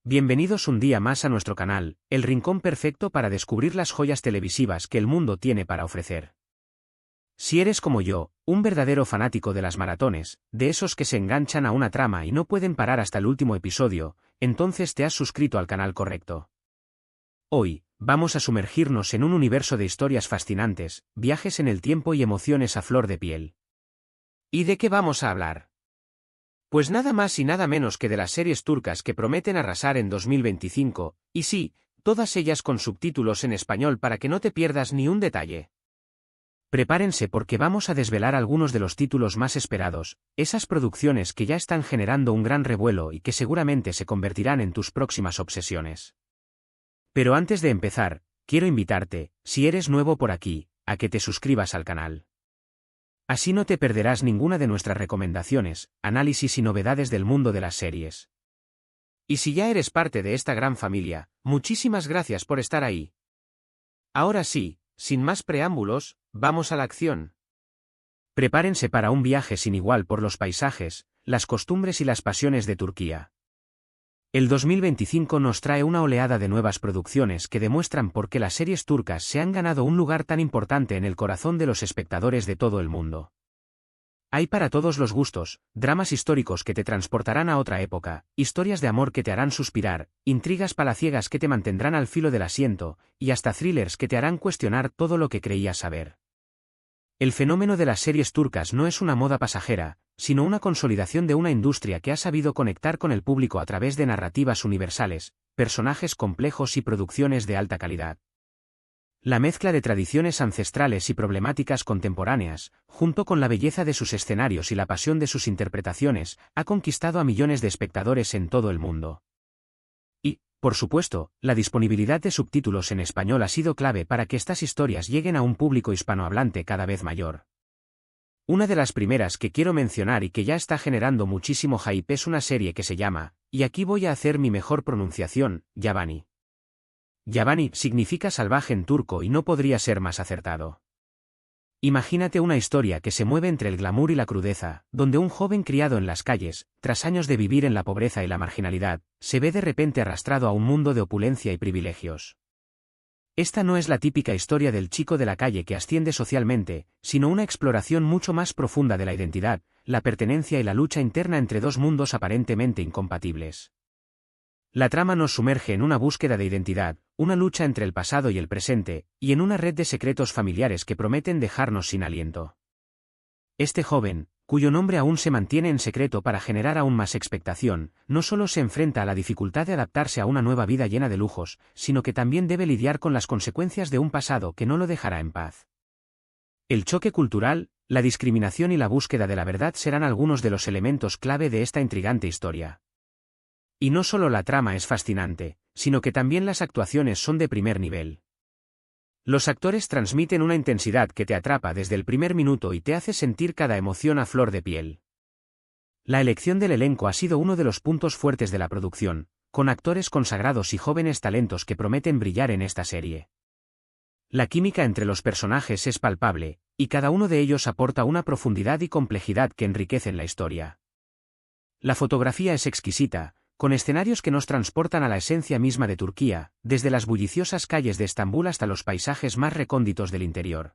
Bienvenidos un día más a nuestro canal, el rincón perfecto para descubrir las joyas televisivas que el mundo tiene para ofrecer. Si eres como yo, un verdadero fanático de las maratones, de esos que se enganchan a una trama y no pueden parar hasta el último episodio, entonces te has suscrito al canal correcto. Hoy, vamos a sumergirnos en un universo de historias fascinantes, viajes en el tiempo y emociones a flor de piel. ¿Y de qué vamos a hablar? Pues nada más y nada menos que de las series turcas que prometen arrasar en 2025, y sí, todas ellas con subtítulos en español para que no te pierdas ni un detalle. Prepárense porque vamos a desvelar algunos de los títulos más esperados, esas producciones que ya están generando un gran revuelo y que seguramente se convertirán en tus próximas obsesiones. Pero antes de empezar, quiero invitarte, si eres nuevo por aquí, a que te suscribas al canal. Así no te perderás ninguna de nuestras recomendaciones, análisis y novedades del mundo de las series. Y si ya eres parte de esta gran familia, muchísimas gracias por estar ahí. Ahora sí, sin más preámbulos, vamos a la acción. Prepárense para un viaje sin igual por los paisajes, las costumbres y las pasiones de Turquía. El 2025 nos trae una oleada de nuevas producciones que demuestran por qué las series turcas se han ganado un lugar tan importante en el corazón de los espectadores de todo el mundo. Hay para todos los gustos, dramas históricos que te transportarán a otra época, historias de amor que te harán suspirar, intrigas palaciegas que te mantendrán al filo del asiento, y hasta thrillers que te harán cuestionar todo lo que creías saber. El fenómeno de las series turcas no es una moda pasajera, sino una consolidación de una industria que ha sabido conectar con el público a través de narrativas universales, personajes complejos y producciones de alta calidad. La mezcla de tradiciones ancestrales y problemáticas contemporáneas, junto con la belleza de sus escenarios y la pasión de sus interpretaciones, ha conquistado a millones de espectadores en todo el mundo. Y, por supuesto, la disponibilidad de subtítulos en español ha sido clave para que estas historias lleguen a un público hispanohablante cada vez mayor. Una de las primeras que quiero mencionar y que ya está generando muchísimo hype es una serie que se llama, y aquí voy a hacer mi mejor pronunciación, Yabani. Yabani significa salvaje en turco y no podría ser más acertado. Imagínate una historia que se mueve entre el glamour y la crudeza, donde un joven criado en las calles, tras años de vivir en la pobreza y la marginalidad, se ve de repente arrastrado a un mundo de opulencia y privilegios. Esta no es la típica historia del chico de la calle que asciende socialmente, sino una exploración mucho más profunda de la identidad, la pertenencia y la lucha interna entre dos mundos aparentemente incompatibles. La trama nos sumerge en una búsqueda de identidad, una lucha entre el pasado y el presente, y en una red de secretos familiares que prometen dejarnos sin aliento. Este joven, cuyo nombre aún se mantiene en secreto para generar aún más expectación, no solo se enfrenta a la dificultad de adaptarse a una nueva vida llena de lujos, sino que también debe lidiar con las consecuencias de un pasado que no lo dejará en paz. El choque cultural, la discriminación y la búsqueda de la verdad serán algunos de los elementos clave de esta intrigante historia. Y no solo la trama es fascinante, sino que también las actuaciones son de primer nivel. Los actores transmiten una intensidad que te atrapa desde el primer minuto y te hace sentir cada emoción a flor de piel. La elección del elenco ha sido uno de los puntos fuertes de la producción, con actores consagrados y jóvenes talentos que prometen brillar en esta serie. La química entre los personajes es palpable, y cada uno de ellos aporta una profundidad y complejidad que enriquecen la historia. La fotografía es exquisita, con escenarios que nos transportan a la esencia misma de Turquía, desde las bulliciosas calles de Estambul hasta los paisajes más recónditos del interior.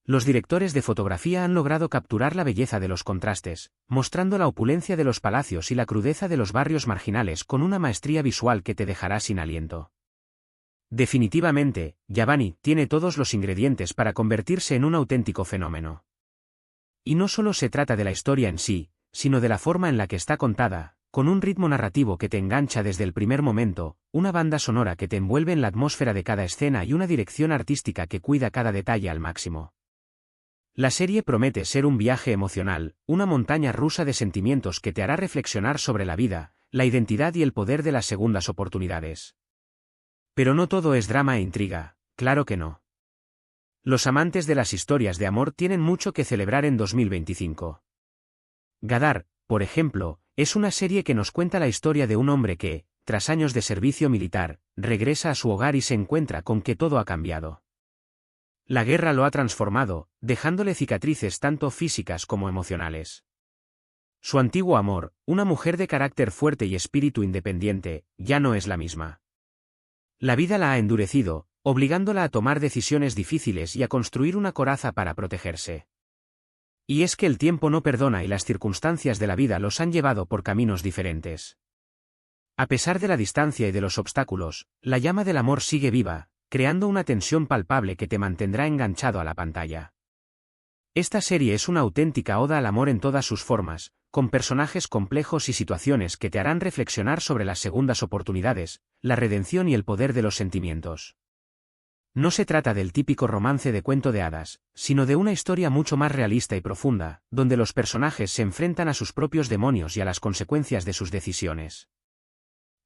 Los directores de fotografía han logrado capturar la belleza de los contrastes, mostrando la opulencia de los palacios y la crudeza de los barrios marginales con una maestría visual que te dejará sin aliento. Definitivamente, Yabani tiene todos los ingredientes para convertirse en un auténtico fenómeno. Y no solo se trata de la historia en sí, sino de la forma en la que está contada, con un ritmo narrativo que te engancha desde el primer momento, una banda sonora que te envuelve en la atmósfera de cada escena y una dirección artística que cuida cada detalle al máximo. La serie promete ser un viaje emocional, una montaña rusa de sentimientos que te hará reflexionar sobre la vida, la identidad y el poder de las segundas oportunidades. Pero no todo es drama e intriga, claro que no. Los amantes de las historias de amor tienen mucho que celebrar en 2025. Gadar, por ejemplo, es una serie que nos cuenta la historia de un hombre que, tras años de servicio militar, regresa a su hogar y se encuentra con que todo ha cambiado. La guerra lo ha transformado, dejándole cicatrices tanto físicas como emocionales. Su antiguo amor, una mujer de carácter fuerte y espíritu independiente, ya no es la misma. La vida la ha endurecido, obligándola a tomar decisiones difíciles y a construir una coraza para protegerse. Y es que el tiempo no perdona y las circunstancias de la vida los han llevado por caminos diferentes. A pesar de la distancia y de los obstáculos, la llama del amor sigue viva, creando una tensión palpable que te mantendrá enganchado a la pantalla. Esta serie es una auténtica oda al amor en todas sus formas, con personajes complejos y situaciones que te harán reflexionar sobre las segundas oportunidades, la redención y el poder de los sentimientos. No se trata del típico romance de cuento de hadas, sino de una historia mucho más realista y profunda, donde los personajes se enfrentan a sus propios demonios y a las consecuencias de sus decisiones.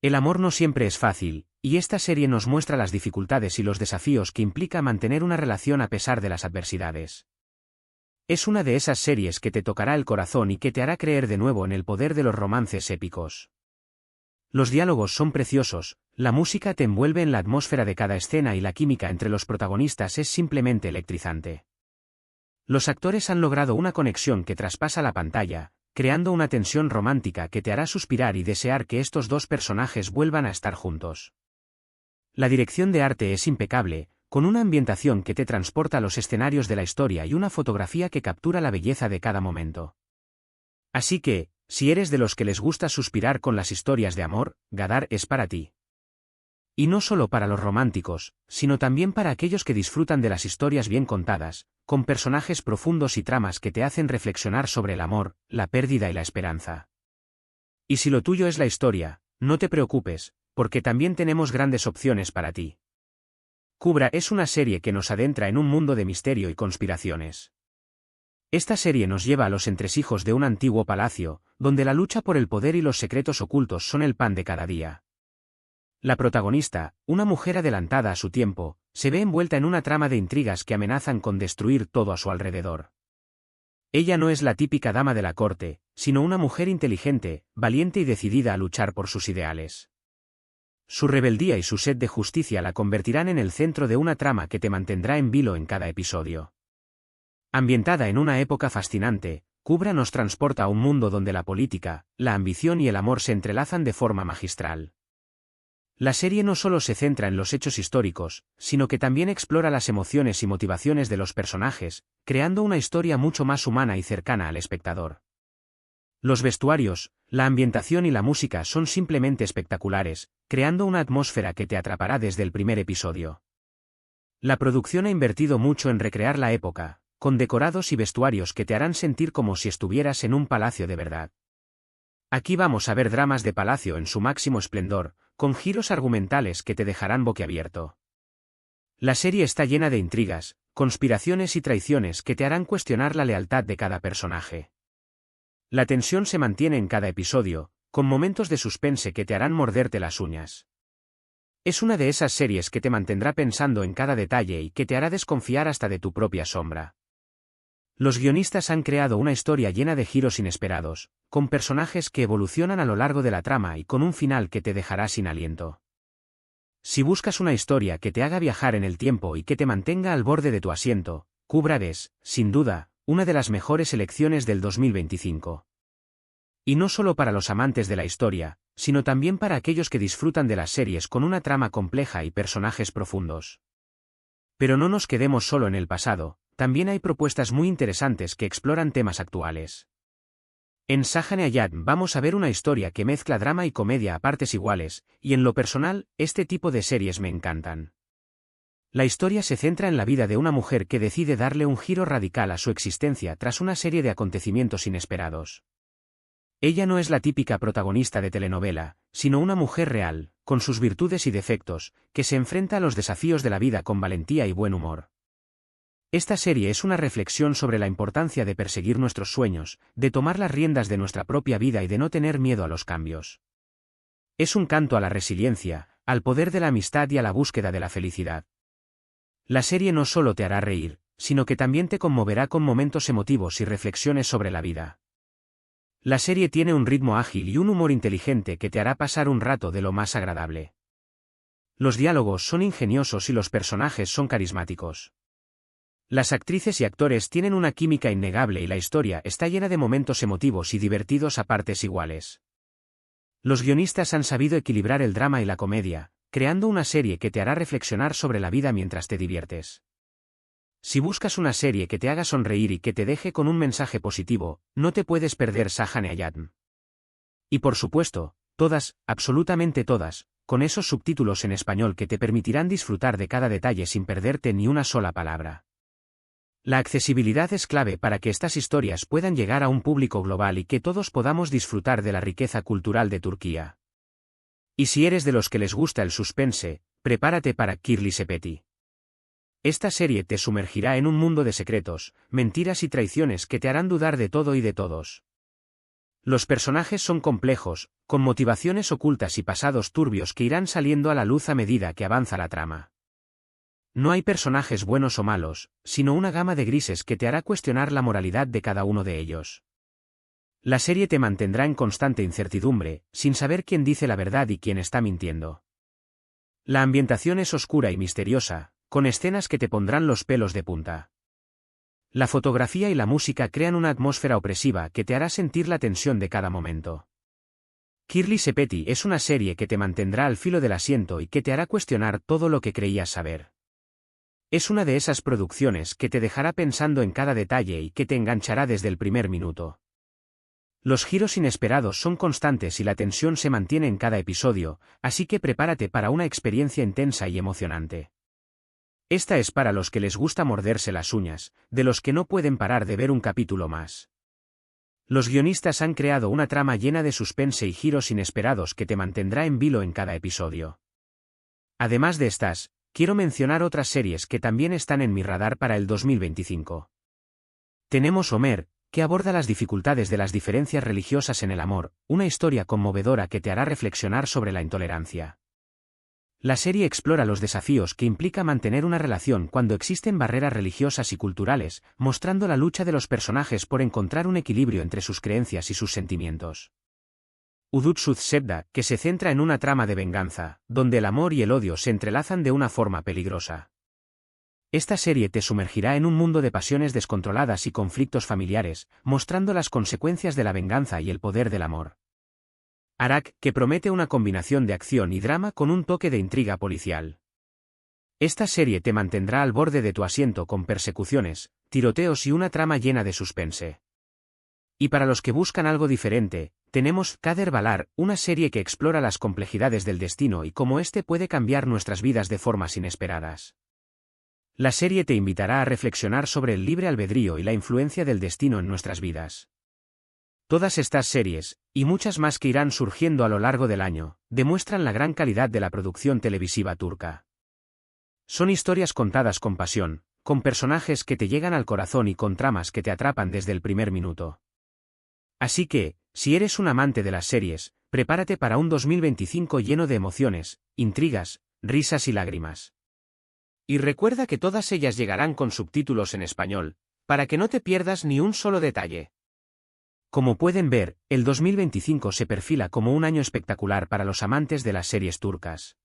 El amor no siempre es fácil, y esta serie nos muestra las dificultades y los desafíos que implica mantener una relación a pesar de las adversidades. Es una de esas series que te tocará el corazón y que te hará creer de nuevo en el poder de los romances épicos. Los diálogos son preciosos, la música te envuelve en la atmósfera de cada escena y la química entre los protagonistas es simplemente electrizante. Los actores han logrado una conexión que traspasa la pantalla, creando una tensión romántica que te hará suspirar y desear que estos dos personajes vuelvan a estar juntos. La dirección de arte es impecable, con una ambientación que te transporta a los escenarios de la historia y una fotografía que captura la belleza de cada momento. Así que, si eres de los que les gusta suspirar con las historias de amor, Gadar es para ti. Y no solo para los románticos, sino también para aquellos que disfrutan de las historias bien contadas, con personajes profundos y tramas que te hacen reflexionar sobre el amor, la pérdida y la esperanza. Y si lo tuyo es la historia, no te preocupes, porque también tenemos grandes opciones para ti. Cubra es una serie que nos adentra en un mundo de misterio y conspiraciones. Esta serie nos lleva a los entresijos de un antiguo palacio, donde la lucha por el poder y los secretos ocultos son el pan de cada día. La protagonista, una mujer adelantada a su tiempo, se ve envuelta en una trama de intrigas que amenazan con destruir todo a su alrededor. Ella no es la típica dama de la corte, sino una mujer inteligente, valiente y decidida a luchar por sus ideales. Su rebeldía y su sed de justicia la convertirán en el centro de una trama que te mantendrá en vilo en cada episodio. Ambientada en una época fascinante, Cubra nos transporta a un mundo donde la política, la ambición y el amor se entrelazan de forma magistral. La serie no solo se centra en los hechos históricos, sino que también explora las emociones y motivaciones de los personajes, creando una historia mucho más humana y cercana al espectador. Los vestuarios, la ambientación y la música son simplemente espectaculares, creando una atmósfera que te atrapará desde el primer episodio. La producción ha invertido mucho en recrear la época, con decorados y vestuarios que te harán sentir como si estuvieras en un palacio de verdad. Aquí vamos a ver dramas de palacio en su máximo esplendor, con giros argumentales que te dejarán boquiabierto. La serie está llena de intrigas, conspiraciones y traiciones que te harán cuestionar la lealtad de cada personaje. La tensión se mantiene en cada episodio, con momentos de suspense que te harán morderte las uñas. Es una de esas series que te mantendrá pensando en cada detalle y que te hará desconfiar hasta de tu propia sombra. Los guionistas han creado una historia llena de giros inesperados, con personajes que evolucionan a lo largo de la trama y con un final que te dejará sin aliento. Si buscas una historia que te haga viajar en el tiempo y que te mantenga al borde de tu asiento, Cubra es, sin duda, una de las mejores elecciones del 2025. Y no solo para los amantes de la historia, sino también para aquellos que disfrutan de las series con una trama compleja y personajes profundos. Pero no nos quedemos solo en el pasado, también hay propuestas muy interesantes que exploran temas actuales. En Sahane Ayat vamos a ver una historia que mezcla drama y comedia a partes iguales, y en lo personal, este tipo de series me encantan. La historia se centra en la vida de una mujer que decide darle un giro radical a su existencia tras una serie de acontecimientos inesperados. Ella no es la típica protagonista de telenovela, sino una mujer real, con sus virtudes y defectos, que se enfrenta a los desafíos de la vida con valentía y buen humor. Esta serie es una reflexión sobre la importancia de perseguir nuestros sueños, de tomar las riendas de nuestra propia vida y de no tener miedo a los cambios. Es un canto a la resiliencia, al poder de la amistad y a la búsqueda de la felicidad. La serie no solo te hará reír, sino que también te conmoverá con momentos emotivos y reflexiones sobre la vida. La serie tiene un ritmo ágil y un humor inteligente que te hará pasar un rato de lo más agradable. Los diálogos son ingeniosos y los personajes son carismáticos. Las actrices y actores tienen una química innegable y la historia está llena de momentos emotivos y divertidos a partes iguales. Los guionistas han sabido equilibrar el drama y la comedia, creando una serie que te hará reflexionar sobre la vida mientras te diviertes. Si buscas una serie que te haga sonreír y que te deje con un mensaje positivo, no te puedes perder Saja Neyatm. Y por supuesto, todas, absolutamente todas, con esos subtítulos en español que te permitirán disfrutar de cada detalle sin perderte ni una sola palabra. La accesibilidad es clave para que estas historias puedan llegar a un público global y que todos podamos disfrutar de la riqueza cultural de Turquía. Y si eres de los que les gusta el suspense, prepárate para Kirli Sepeti. Esta serie te sumergirá en un mundo de secretos, mentiras y traiciones que te harán dudar de todo y de todos. Los personajes son complejos, con motivaciones ocultas y pasados turbios que irán saliendo a la luz a medida que avanza la trama. No hay personajes buenos o malos, sino una gama de grises que te hará cuestionar la moralidad de cada uno de ellos. La serie te mantendrá en constante incertidumbre, sin saber quién dice la verdad y quién está mintiendo. La ambientación es oscura y misteriosa, con escenas que te pondrán los pelos de punta. La fotografía y la música crean una atmósfera opresiva que te hará sentir la tensión de cada momento. Kirli Sepeti es una serie que te mantendrá al filo del asiento y que te hará cuestionar todo lo que creías saber. Es una de esas producciones que te dejará pensando en cada detalle y que te enganchará desde el primer minuto. Los giros inesperados son constantes y la tensión se mantiene en cada episodio, así que prepárate para una experiencia intensa y emocionante. Esta es para los que les gusta morderse las uñas, de los que no pueden parar de ver un capítulo más. Los guionistas han creado una trama llena de suspense y giros inesperados que te mantendrá en vilo en cada episodio. Además de estas, quiero mencionar otras series que también están en mi radar para el 2025. Tenemos Homer, que aborda las dificultades de las diferencias religiosas en el amor, una historia conmovedora que te hará reflexionar sobre la intolerancia. La serie explora los desafíos que implica mantener una relación cuando existen barreras religiosas y culturales, mostrando la lucha de los personajes por encontrar un equilibrio entre sus creencias y sus sentimientos. Udutsuz Sebda, que se centra en una trama de venganza, donde el amor y el odio se entrelazan de una forma peligrosa. Esta serie te sumergirá en un mundo de pasiones descontroladas y conflictos familiares, mostrando las consecuencias de la venganza y el poder del amor. Arak, que promete una combinación de acción y drama con un toque de intriga policial. Esta serie te mantendrá al borde de tu asiento con persecuciones, tiroteos y una trama llena de suspense. Y para los que buscan algo diferente, tenemos Kader Balar, una serie que explora las complejidades del destino y cómo éste puede cambiar nuestras vidas de formas inesperadas. La serie te invitará a reflexionar sobre el libre albedrío y la influencia del destino en nuestras vidas. Todas estas series, y muchas más que irán surgiendo a lo largo del año, demuestran la gran calidad de la producción televisiva turca. Son historias contadas con pasión, con personajes que te llegan al corazón y con tramas que te atrapan desde el primer minuto. Así que, si eres un amante de las series, prepárate para un 2025 lleno de emociones, intrigas, risas y lágrimas. Y recuerda que todas ellas llegarán con subtítulos en español, para que no te pierdas ni un solo detalle. Como pueden ver, el 2025 se perfila como un año espectacular para los amantes de las series turcas.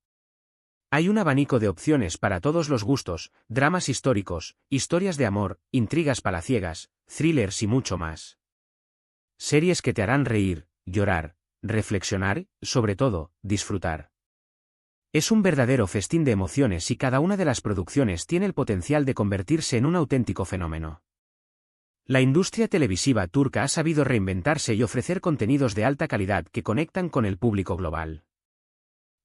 Hay un abanico de opciones para todos los gustos, dramas históricos, historias de amor, intrigas palaciegas, thrillers y mucho más. Series que te harán reír, llorar, reflexionar, sobre todo, disfrutar. Es un verdadero festín de emociones y cada una de las producciones tiene el potencial de convertirse en un auténtico fenómeno. La industria televisiva turca ha sabido reinventarse y ofrecer contenidos de alta calidad que conectan con el público global.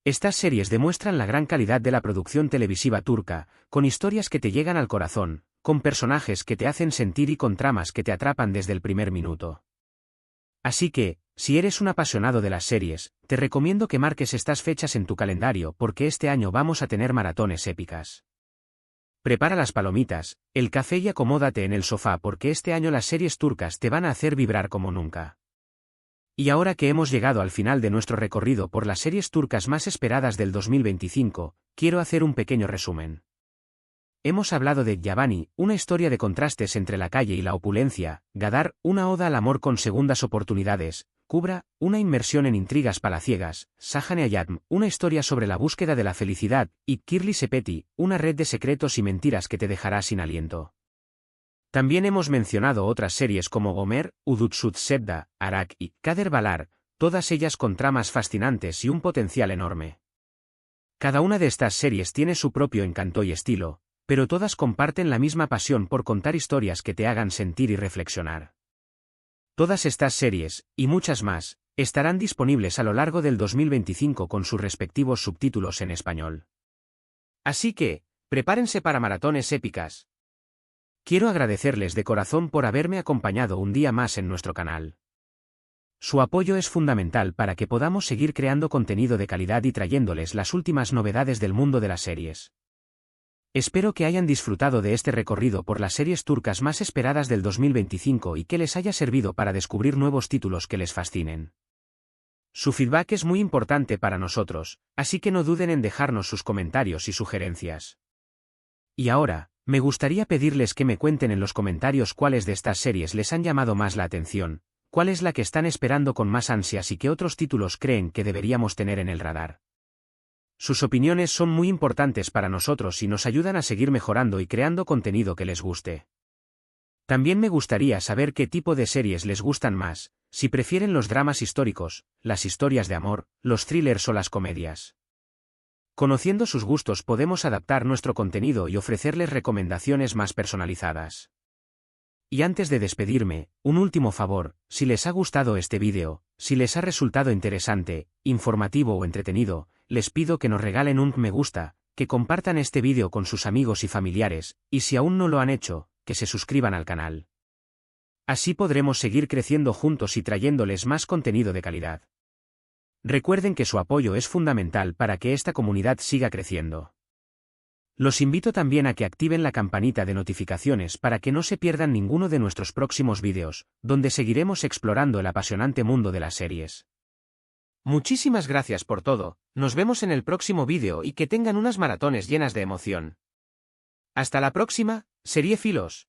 Estas series demuestran la gran calidad de la producción televisiva turca, con historias que te llegan al corazón, con personajes que te hacen sentir y con tramas que te atrapan desde el primer minuto. Así que, si eres un apasionado de las series, te recomiendo que marques estas fechas en tu calendario porque este año vamos a tener maratones épicas. Prepara las palomitas, el café y acomódate en el sofá porque este año las series turcas te van a hacer vibrar como nunca. Y ahora que hemos llegado al final de nuestro recorrido por las series turcas más esperadas del 2025, quiero hacer un pequeño resumen. Hemos hablado de Yabani, una historia de contrastes entre la calle y la opulencia, Gadar, una oda al amor con segundas oportunidades, Kubra, una inmersión en intrigas palaciegas, Saja Neyatm, una historia sobre la búsqueda de la felicidad, y Kirli Sepeti, una red de secretos y mentiras que te dejará sin aliento. También hemos mencionado otras series como Gomer, Udutsut Sedda, Arak y Kader Balar, todas ellas con tramas fascinantes y un potencial enorme. Cada una de estas series tiene su propio encanto y estilo, pero todas comparten la misma pasión por contar historias que te hagan sentir y reflexionar. Todas estas series, y muchas más, estarán disponibles a lo largo del 2025 con sus respectivos subtítulos en español. Así que, prepárense para maratones épicas. Quiero agradecerles de corazón por haberme acompañado un día más en nuestro canal. Su apoyo es fundamental para que podamos seguir creando contenido de calidad y trayéndoles las últimas novedades del mundo de las series. Espero que hayan disfrutado de este recorrido por las series turcas más esperadas del 2025 y que les haya servido para descubrir nuevos títulos que les fascinen. Su feedback es muy importante para nosotros, así que no duden en dejarnos sus comentarios y sugerencias. Y ahora, me gustaría pedirles que me cuenten en los comentarios cuáles de estas series les han llamado más la atención, cuál es la que están esperando con más ansias y qué otros títulos creen que deberíamos tener en el radar. Sus opiniones son muy importantes para nosotros y nos ayudan a seguir mejorando y creando contenido que les guste. También me gustaría saber qué tipo de series les gustan más, si prefieren los dramas históricos, las historias de amor, los thrillers o las comedias. Conociendo sus gustos podemos adaptar nuestro contenido y ofrecerles recomendaciones más personalizadas. Y antes de despedirme, un último favor, si les ha gustado este vídeo, si les ha resultado interesante, informativo o entretenido, les pido que nos regalen un me gusta, que compartan este vídeo con sus amigos y familiares, y si aún no lo han hecho, que se suscriban al canal. Así podremos seguir creciendo juntos y trayéndoles más contenido de calidad. Recuerden que su apoyo es fundamental para que esta comunidad siga creciendo. Los invito también a que activen la campanita de notificaciones para que no se pierdan ninguno de nuestros próximos vídeos, donde seguiremos explorando el apasionante mundo de las series. Muchísimas gracias por todo, nos vemos en el próximo vídeo y que tengan unas maratones llenas de emoción. Hasta la próxima, seriefilos.